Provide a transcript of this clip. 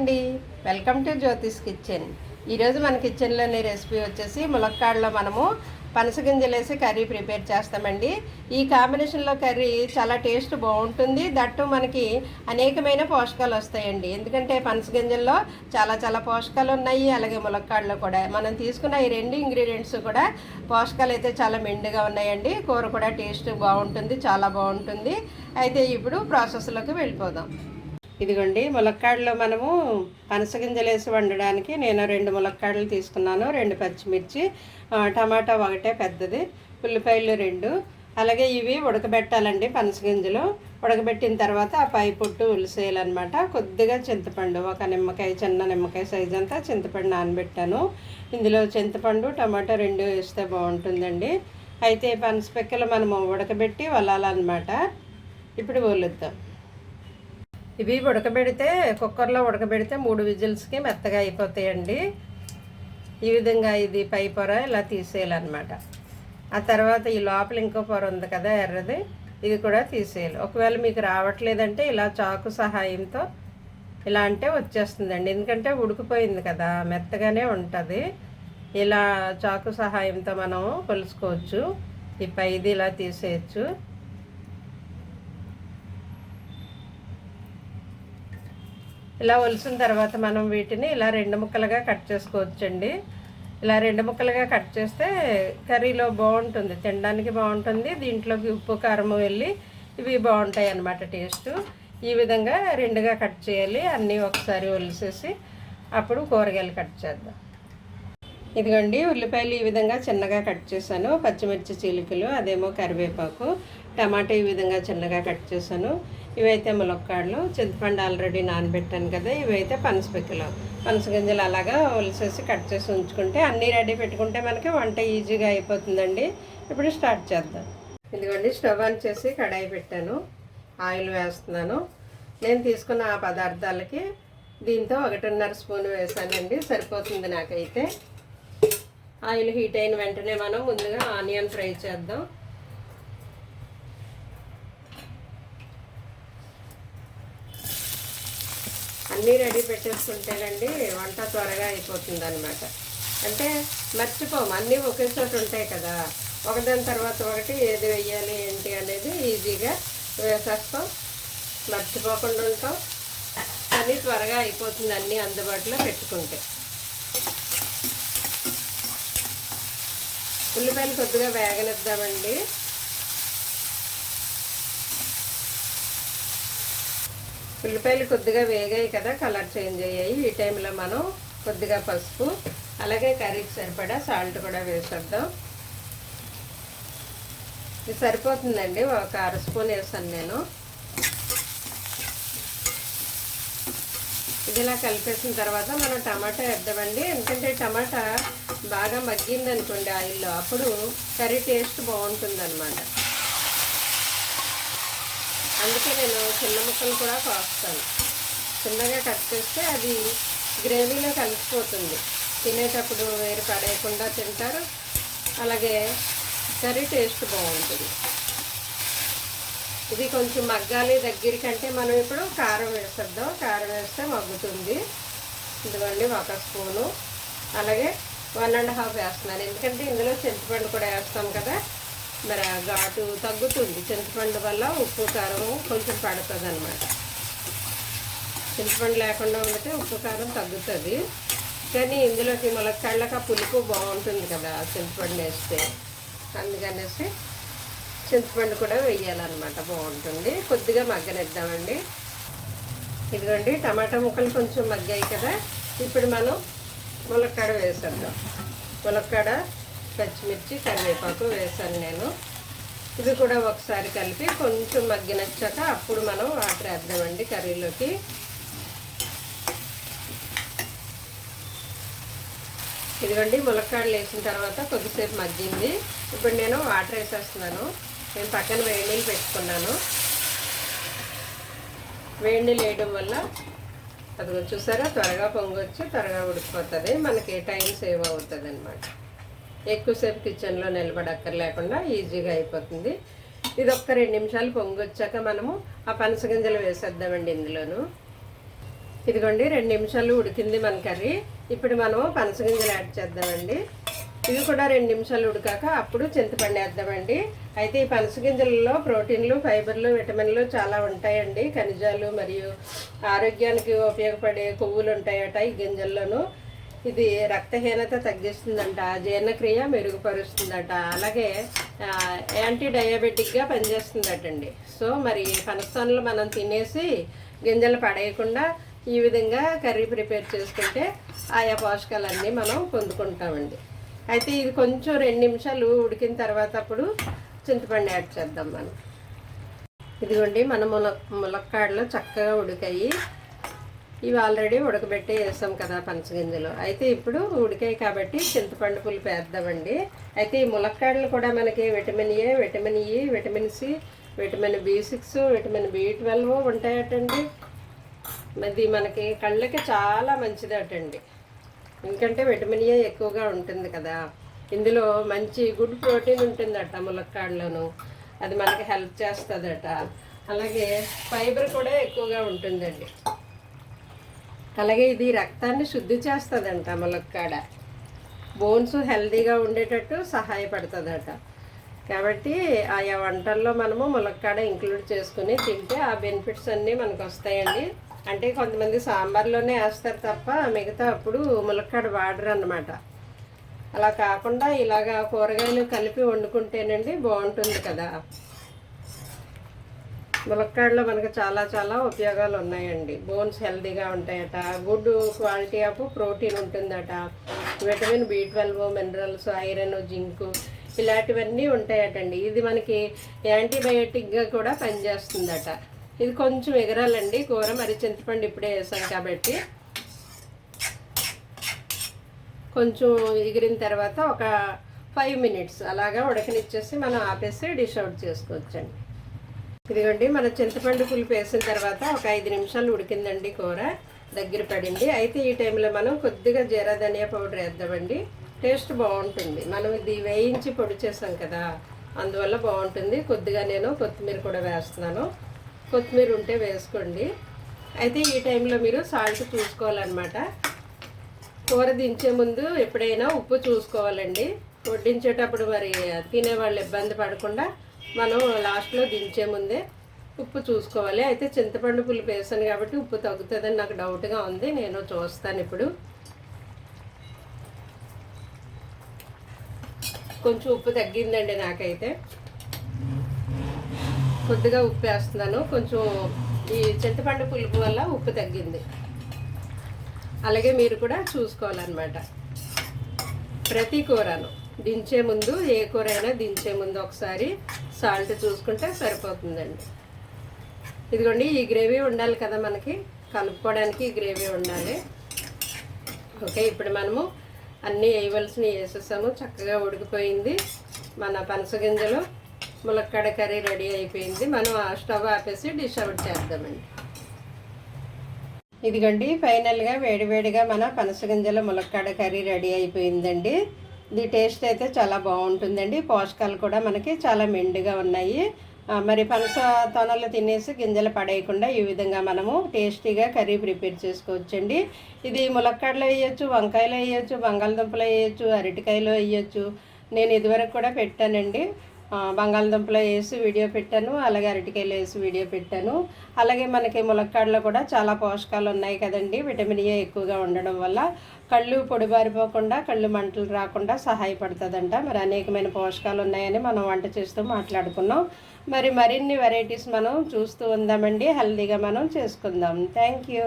అండి, welcome to Jyothish kitchen. ఈరోజు మన కిచెన్లోని రెసిపీ వచ్చేసి ములక్కాడలో మనము పనసగింజలు వేసి కర్రీ ప్రిపేర్ చేస్తామండి. ఈ కాంబినేషన్లో కర్రీ చాలా టేస్ట్ బాగుంటుంది. దట్టు మనకి అనేకమైన పోషకాలు వస్తాయండి. ఎందుకంటే పనసగింజల్లో చాలా పోషకాలు ఉన్నాయి. అలాగే ములక్కాడలో కూడా మనం తీసుకున్న ఈ రెండు ఇంగ్రీడియంట్స్ కూడా పోషకాలు అయితే చాలా మెండుగా ఉన్నాయండి. కూర కూడా టేస్ట్ బాగుంటుంది, చాలా బాగుంటుంది. అయితే ఇప్పుడు ప్రాసెస్లోకి వెళ్ళిపోదాం. ఇదిగోండి, ములక్కాడలో మనము పనసగింజలు వేసి వండడానికి నేను 2 ములక్కాడలు తీసుకున్నాను, 2 పచ్చిమిర్చి, టమాటా ఒకటే పెద్దది, ఉల్లిపాయలు 2. అలాగే ఇవి ఉడకబెట్టాలండి. పనసగింజలు ఉడకబెట్టిన తర్వాత ఆ పై పొట్టు ఉలిసేయాలన్నమాట. కొద్దిగా చింతపండు, ఒక నిమ్మకాయ, చిన్న నిమ్మకాయ సైజ్ అంతా చింతపండు నానబెట్టాను. ఇందులో చింతపండు టమాటా 2 వేస్తే బాగుంటుందండి. అయితే పనసపిక్కలు మనము ఉడకబెట్టి వలాలన్నమాట. ఇప్పుడు వలుద్దాం. ఇవి ఉడకబెడితే కుక్కర్లో ఉడకబెడితే 3 విజిల్స్కి మెత్తగా అయిపోతాయండి. ఈ విధంగా ఇది పై పొర ఇలా తీసేయాలన్నమాట. ఆ తర్వాత ఈ లోపల ఇంకో పొర ఉంది కదా ఎర్రది, ఇది కూడా తీసేయాలి. ఒకవేళ మీకు రావట్లేదంటే ఇలా చాకు సహాయంతో ఇలా అంటే వచ్చేస్తుందండి. ఎందుకంటే ఉడికిపోయింది కదా, మెత్తగానే ఉంటుంది. ఇలా చాకు సహాయంతో మనం కొలుసుకోవచ్చు. ఈ పైది ఇలా తీసేయచ్చు. ఇలా ఒలిసిన తర్వాత మనం వీటిని ఇలా 2 ముక్కలుగా కట్ చేసుకోవచ్చండి. ఇలా 2 ముక్కలుగా కట్ చేస్తే కర్రీలో బాగుంటుంది, తినడానికి బాగుంటుంది. దీంట్లోకి ఉప్పు కారం వెళ్ళి ఇవి బాగుంటాయి అన్నమాట టేస్ట్. ఈ విధంగా 2గా కట్ చేయాలి. అన్నీ ఒకసారి ఒలిసేసి అప్పుడు కూరగాయలు కట్ చేద్దాం. ఇదిగోండి, ఉల్లిపాయలు ఈ విధంగా చిన్నగా కట్ చేశాను, పచ్చిమిర్చి చీలికలు, అదేమో కరివేపాకు, టమాటా ఈ విధంగా చిన్నగా కట్ చేశాను. ఇవైతే ములక్కాడలు, చింతపండు ఆల్రెడీ నానబెట్టాను కదా. ఇవైతే పనసపిక్కలు, పనసగింజలు అలాగా ఒలిసేసి కట్ చేసి ఉంచుకుంటే అన్నీ రెడీ పెట్టుకుంటే మనకి వంట ఈజీగా అయిపోతుందండి. ఇప్పుడు స్టార్ట్ చేద్దాం. ఇదిగోండి, స్టవ్ ఆన్ చేసి కడాయి పెట్టాను, ఆయిల్ వేస్తున్నాను. నేను తీసుకున్న ఆ పదార్థాలకి దీంతో 1.5 స్పూన్ వేసానండి, సరిపోతుంది నాకైతే. ఆయిల్ హీట్ అయిన వెంటనే మనం ముందుగా ఆనియన్ ఫ్రై చేద్దాం. అన్నీ రెడీ పెట్టేసుకుంటేనండి వంట త్వరగా అయిపోతుంది అనమాట. అంటే మర్చిపోము, అన్నీ ఒకే చోట ఉంటాయి కదా, ఒకదాని తర్వాత ఒకటి ఏది వెయ్యాలి ఏంటి అనేది ఈజీగా వేసేస్తాం, మర్చిపోకుండా ఉంటాం. అన్నీ త్వరగా అయిపోతుంది అన్నీ అందుబాటులో పెట్టుకుంటే. ఉల్లిపాయలు కొద్దిగా వేగనిద్దామండి. ఉల్లిపాయలు కొద్దిగా వేగాయి కదా, కలర్ చేంజ్ అయ్యాయి. ఈ టైంలో మనం కొద్దిగా పసుపు, అలాగే కర్రీకి సరిపడా సాల్ట్ కూడా వేసేద్దాం. ఇది సరిపోతుందండి, ఒక 1/2 స్పూన్ వేసాను నేను. ఇది ఇలా కలిపేసిన తర్వాత మనం టమాటా వేద్దామండి. ఎందుకంటే టమాటా బాగా మగ్గింది అనుకోండి ఆయిల్లో, అప్పుడు కర్రీ టేస్ట్ బాగుంటుంది అనమాట. అందుకే నేను చిన్న ముక్కలు కూడా కోస్తాను. చిన్నగా కట్ చేస్తే అది గ్రేవీలో కలిసిపోతుంది, తినేటప్పుడు వేరు పడేయకుండా తింటారు. అలాగే కర్రీ టేస్ట్ బాగుంటుంది. ఇది కొంచెం మగ్గాలి దగ్గరికంటే మనం ఇప్పుడు కారం వేసేద్దాం. కారం వేస్తే మగ్గుతుంది. ఇదిగోండి 1 స్పూను, అలాగే 1.5 వేస్తున్నాను. ఎందుకంటే ఇందులో చింతపండు కూడా వేస్తాం కదా, మరి ఆ ఘాటు తగ్గుతుంది. చింతపండు వల్ల ఉప్పు కారం కొంచెం పడుతుంది అనమాట. చింతపండు లేకుండా ఉంటే ఉప్పు కారం తగ్గుతుంది. కానీ ఇందులోకి ములక్కాడలకు ఆ పులుపు బాగుంటుంది కదా చింతపండు వేస్తే, అందుకనేసి చింతపండు కూడా వేయాలన్నమాట, బాగుంటుంది. కొద్దిగా మగ్గనిద్దామండి. ఇదిగోండి, టమాటా ముక్కలు కొంచెం మగ్గాయి కదా, ఇప్పుడు మనం ములక్కాడ వేసేద్దాం. ములక్కాడ, పచ్చిమిర్చి, కరివేపాకు వేసాను నేను. ఇది కూడా ఒకసారి కలిపి కొంచెం మగ్గినచ్చాక అప్పుడు మనం వాటర్ వేద్దామండి కర్రీలోకి. ఇదిగోండి, ములక్కాడలు వేసిన తర్వాత కొద్దిసేపు మగ్గింది. ఇప్పుడు నేను వాటర్ వేసేస్తున్నాను. నేను పక్కన వేడి నీళ్ళు పెట్టుకున్నాను. వేడి నీళ్ళు వేయడం వల్ల అది చూసారా త్వరగా పొంగొచ్చి త్వరగా ఉడికిపోతుంది, మనకి టైం సేవ్ అవుతుంది అనమాట. ఎక్కువసేపు కిచెన్లో నిలబడక్కర్లేకుండా ఈజీగా అయిపోతుంది. ఇది ఒక్క 2 నిమిషాలు పొంగొచ్చాక మనము ఆ పనసగింజలు వేసేద్దామండి ఇందులోను. ఇదిగోండి 2 నిమిషాలు ఉడికింది మన కర్రీ. ఇప్పుడు మనం పనసగింజలు యాడ్ చేద్దామండి. ఇది కూడా 2 నిమిషాలు ఉడికాక అప్పుడు చింతపండు వేద్దామండి. అయితే ఈ పనసగింజలలో ప్రోటీన్లు, ఫైబర్లు, విటమిన్లు చాలా ఉంటాయండి. ఖనిజాలు మరియు ఆరోగ్యానికి ఉపయోగపడే కొవ్వులు ఉంటాయట ఈ గింజల్లోనూ. ఇది రక్తహీనత తగ్గిస్తుందంట, జీర్ణక్రియ మెరుగుపరుస్తుందట, అలాగే యాంటీ డయాబెటిక్గా పనిచేస్తుందటండి. సో మరి పనసలు మనం తినేసి గింజలు పడేయకుండా ఈ విధంగా కర్రీ ప్రిపేర్ చేసుకుంటే ఆయా పోషకాలన్నీ మనం పొందుకుంటామండి. అయితే ఇది కొంచెం 2 నిమిషాలు ఉడికిన తర్వాత అప్పుడు చింతపండు యాడ్ చేద్దాం మనం. ఇదిగోండి మన ములక్కాడలు చక్కగా ఉడికాయి. ఇవి ఆల్రెడీ ఉడకబెట్టి వేసాం కదా పనసగింజలు. అయితే ఇప్పుడు ఉడికాయి కాబట్టి చింతపండు పులుపు వేద్దామండి. అయితే ఈ ములక్కాడలు కూడా మనకి vitamin A, vitamin E, vitamin C, vitamin B6, vitamin B12 ఉంటాయటండి. అది మనకి కళ్ళకి చాలా మంచిదటండి. ఎందుకంటే విటమిన్ ఏ ఎక్కువగా ఉంటుంది కదా. ఇందులో మంచి గుడ్ ప్రోటీన్ ఉంటుందట ములక్కాడలోను. అది మనకి హెల్ప్ చేస్తుందట. అలాగే ఫైబర్ కూడా ఎక్కువగా ఉంటుందండి. అలాగే ఇది రక్తాన్ని శుద్ధి చేస్తుందంట ములక్కాడ. బోన్స్ హెల్తీగా ఉండేటట్టు సహాయపడుతుందట. కాబట్టి ఆయా వంటల్లో మనము ములక్కాడ ఇంక్లూడ్ చేసుకుని తింటే ఆ బెనిఫిట్స్ అన్నీ మనకు వస్తాయండి. అంటే కొంతమంది సాంబార్లోనే వేస్తారు తప్ప మిగతా అప్పుడు ములక్కాడ వాడరు అన్నమాట. అలా కాకుండా ఇలాగా కూరగాయలు కలిపి వండుకుంటేనండి బాగుంటుంది కదా. ములక్కాడలో మనకు చాలా చాలా ఉపయోగాలు ఉన్నాయండి. బోన్స్ హెల్తీగా ఉంటాయట, గుడ్ క్వాలిటీ ఆఫ్ ప్రోటీన్ ఉంటుందట, vitamin B12, minerals, iron, zinc ఇలాంటివన్నీ ఉంటాయటండి. ఇది మనకి యాంటీబయాటిక్గా కూడా పనిచేస్తుందట. ఇది కొంచెం ఎగరాలండి కూర, మరి చింతపండు ఇప్పుడే వేసాం కాబట్టి. కొంచెం ఎగిరిన తర్వాత ఒక 5 మినిట్స్ అలాగా ఉడకనిచ్చేసి మనం ఆపేసి డిష్ అవుట్ చేసుకోవచ్చండి. ఇదిగోండి మన చింతపండు పులుపు వేసిన తర్వాత ఒక 5 నిమిషాలు ఉడికిందండి కూర, దగ్గర పడింది. అయితే ఈ టైంలో మనం కొద్దిగా జీరా ధనియా పౌడర్ వేద్దామండి. టేస్ట్ బాగుంటుంది. మనం ఇది వేయించి పొడి చేసాం కదా, అందువల్ల బాగుంటుంది. కొద్దిగా నేను కొత్తిమీర కూడా వేస్తున్నాను. కొత్తిమీర ఉంటే వేసుకోండి. అయితే ఈ టైంలో మీరు సాల్ట్ చూసుకోవాలన్నమాట. కూర దించే ముందు ఎప్పుడైనా ఉప్పు చూసుకోవాలండి. వడ్డించేటప్పుడు మరి తినేవాళ్ళు ఇబ్బంది పడకుండా మనం లాస్ట్లో దించే ముందే ఉప్పు చూసుకోవాలి. అయితే చింతపండు పులుపు వేసాను కాబట్టి ఉప్పు తగ్గుతుందని నాకు డౌట్గా ఉంది. నేను చూస్తాను ఇప్పుడు. కొంచెం ఉప్పు తగ్గిందండి నాకైతే. కొద్దిగా ఉప్పు వేస్తున్నాను. కొంచెం ఈ చింతపండు పులుపు వల్ల ఉప్పు తగ్గింది. అలాగే మీరు కూడా చూసుకోవాలన్నమాట. ప్రతి కూరను దించే ముందు, ఏ కూర అయినా దించే ముందు ఒకసారి సాల్ట్ చూసుకుంటే సరిపోతుందండి. ఇదిగోండి ఈ గ్రేవీ ఉండాలి కదా, మనకి కలుపుకోవడానికి ఈ గ్రేవీ ఉండాలి. ఓకే, ఇప్పుడు మనము అన్నీ వేయవలసినవి వేసేసాము. చక్కగా ఉడికిపోయింది. మన పనసగింజలు ములక్కాడ కర్రీ రెడీ అయిపోయింది. మనం ఆ స్టవ్ ఆపేసి డిష్ అవుట్ చేద్దామండి. ఇదిగోండి ఫైనల్గా వేడివేడిగా మన పనసగింజల ములక్కాడ కర్రీ రెడీ అయిపోయిందండి. ఇది టేస్ట్ అయితే చాలా బాగుంటుందండి. పోషకాలు కూడా మనకి చాలా మెండుగా ఉన్నాయి. మరి పనస తొనలు తినేసి గింజలు పడేయకుండా ఈ విధంగా మనము టేస్టీగా కర్రీ ప్రిపేర్ చేసుకోవచ్చండి. ఇది ములక్కాడలో వేయచ్చు, వంకాయలో వేయచ్చు, బంగాళదుంపలో వేయచ్చు, అరటికాయలో వేయచ్చు. నేను ఇదివరకు కూడా పెట్టానండి. బంగాళదుంపలో వేసి వీడియో పెట్టాను, అలాగే అరటికాయలు వేసి వీడియో పెట్టాను. అలాగే మనకి ములక్కాడలో కూడా చాలా పోషకాలు ఉన్నాయి కదండి. విటమిన్ ఏ ఎక్కువగా ఉండడం వల్ల కళ్ళు పొడిబారిపోకుండా, కళ్ళు మంటలు రాకుండా సహాయపడుతుందంట. మరి అనేకమైన పోషకాలు ఉన్నాయని మనం వంట చేస్తూ మాట్లాడుకున్నాం. మరిన్ని వెరైటీస్ మనం చూస్తూ ఉందామండి. హెల్తీగా మనం చేసుకుందాం. Thank you.